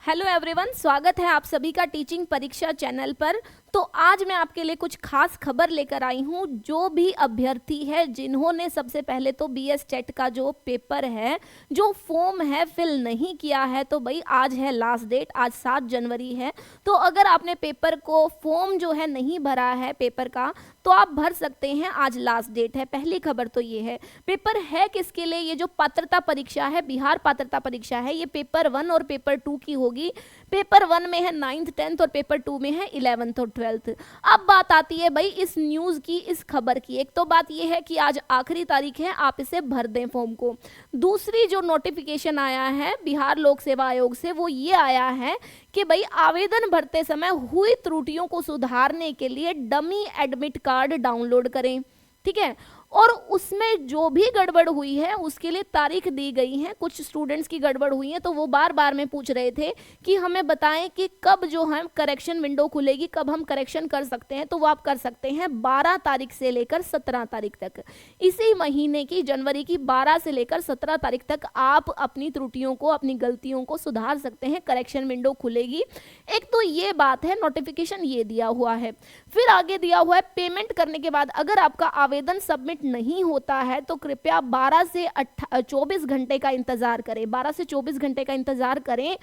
Hello everyone, स्वागत है आप सभी का टीचिंग परीक्षा चैनल पर। तो आज मैं आपके लिए कुछ खास खबर लेकर आई हूँ। जो भी अभ्यर्थी है जिन्होंने सबसे पहले तो बीएस टेट का जो पेपर है, जो फॉर्म है, फिल नहीं किया है, तो भाई आज है लास्ट डेट, आज 7 जनवरी है। तो अगर आपने पेपर को फॉर्म जो है नहीं भरा है पेपर का, तो आप भर सकते हैं, आज लास्ट डेट है। पहली खबर तो ये है। पेपर है किसके लिए? ये जो पात्रता परीक्षा है, बिहार पात्रता परीक्षा है, ये पेपर 1 और पेपर 2 की होगी। पेपर 1 में है 9th 10th और पेपर 2 में है 11th और 12th। अब बात आती है भाई इस न्यूज की, इस खबर की। एक तो बात ये है कि आज आखिरी तारीख है, आप इसे भर दें फॉर्म को। दूसरी जो नोटिफिकेशन आया है बिहार लोक सेवा आयोग से, वो ये आया है कि भाई आवेदन भरते समय हुई त्रुटियों को सुधारने के लिए डमी एडमिट कार्ड डाउनलोड करें। ठीक है, और उसमें जो भी गड़बड़ हुई है उसके लिए तारीख दी गई है। कुछ स्टूडेंट्स की गड़बड़ हुई है तो वो बार बार में पूछ रहे थे कि हमें बताएं कि कब जो है करेक्शन विंडो खुलेगी, कब हम करेक्शन कर सकते हैं। तो वो आप कर सकते हैं 12 तारीख से लेकर 17 तारीख तक। इसी महीने की जनवरी की 12 से लेकर 17 तारीख तक आप अपनी त्रुटियों को, अपनी गलतियों को सुधार सकते हैं। करेक्शन विंडो खुलेगी। एक तो ये बात है, नोटिफिकेशन ये दिया हुआ है। फिर आगे दिया हुआ है पेमेंट करने के बाद अगर आपका आवेदन सबमिट नहीं होता है तो कृपया 12 से 24 घंटे का इंतजार करें। 12 से 24 घंटे का इंतजार करें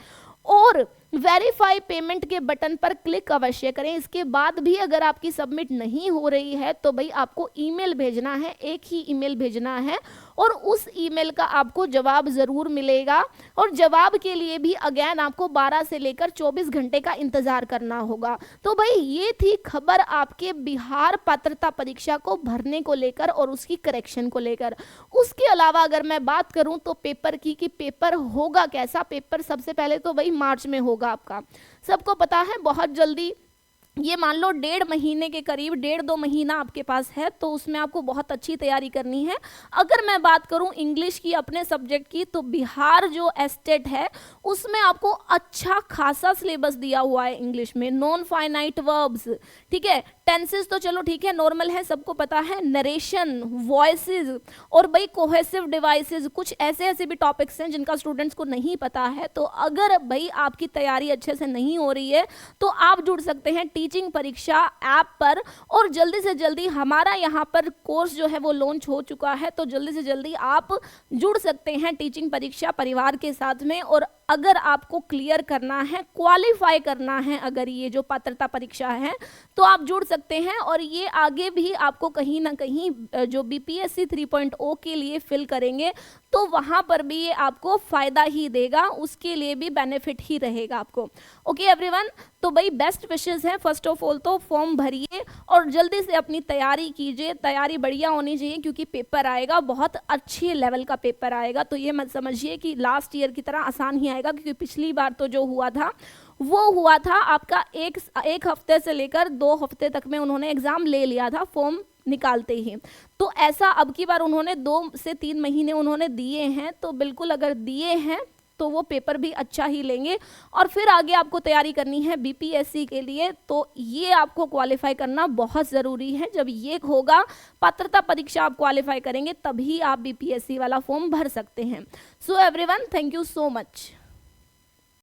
और वेरीफाई पेमेंट के बटन पर क्लिक अवश्य करें। इसके बाद भी अगर आपकी सबमिट नहीं हो रही है तो भाई आपको ईमेल भेजना है, एक ही ईमेल भेजना है और उस ईमेल का आपको जवाब ज़रूर मिलेगा। और जवाब के लिए भी अगेन आपको 12 से लेकर 24 घंटे का इंतज़ार करना होगा। तो भाई ये थी खबर आपके बिहार पात्रता परीक्षा को भरने को लेकर और उसकी करेक्शन को लेकर। उसके अलावा अगर मैं बात करूं तो पेपर की, कि पेपर होगा कैसा। पेपर सबसे पहले तो भाई मार्च में होगा आपका, सबको पता है। बहुत जल्दी, ये मान लो 1.5 महीने के करीब, 1.5-2 महीना आपके पास है, तो उसमें आपको बहुत अच्छी तैयारी करनी है। अगर मैं बात करूं इंग्लिश की, अपने सब्जेक्ट की, तो बिहार जो एस्टेट है उसमें आपको अच्छा खासा सिलेबस दिया हुआ है इंग्लिश में। नॉन फाइनाइट वर्ब्स, ठीक है, टेंसेस तो चलो ठीक है, नॉर्मल है, सबको पता है। नरेशन, वॉइसेस और भाई कोहेसिव डिवाइसेस, कुछ ऐसे ऐसे भी टॉपिक्स हैं जिनका स्टूडेंट्स को नहीं पता है। तो अगर भाई आपकी तैयारी अच्छे से नहीं हो रही है तो आप जुड़ सकते हैं टीचिंग परीक्षा ऐप पर, और जल्दी से जल्दी हमारा यहाँ पर कोर्स जो है वो लॉन्च हो चुका है। तो जल्दी से जल्दी आप जुड़ सकते हैं टीचिंग परीक्षा परिवार के साथ में। और अगर आपको क्लियर करना है, क्वालिफाई करना है, अगर ये जो पात्रता परीक्षा है, तो आप जुड़ सकते हैं। और ये आगे भी आपको कहीं ना कहीं जो बीपीएससी 3.0 के लिए फिल करेंगे तो वहाँ पर भी ये आपको फ़ायदा ही देगा, उसके लिए भी बेनिफिट ही रहेगा आपको। ओके एवरीवन, तो भाई बेस्ट विशेज़ हैं। फर्स्ट ऑफ ऑल तो फॉर्म भरिए और जल्दी से अपनी तैयारी कीजिए। तैयारी बढ़िया होनी चाहिए क्योंकि पेपर आएगा, बहुत अच्छे लेवल का पेपर आएगा। तो ये मत समझिए कि लास्ट ईयर की तरह आसान ही आएगा, क्योंकि पिछली बार तो जो हुआ था वो हुआ था आपका एक हफ्ते से लेकर 2 हफ्ते तक में उन्होंने एग्ज़ाम ले लिया था फॉर्म निकालते ही। तो ऐसा अब की बार उन्होंने 2 से 3 महीने उन्होंने दिए हैं। तो बिल्कुल अगर दिए हैं तो वो पेपर भी अच्छा ही लेंगे। और फिर आगे आपको तैयारी करनी है बीपीएससी के लिए, तो ये आपको क्वालिफाई करना बहुत ज़रूरी है। जब ये होगा, पात्रता परीक्षा आप क्वालिफाई करेंगे, तभी आप बीपीएससी वाला फॉर्म भर सकते हैं। So everyone, thank you so much.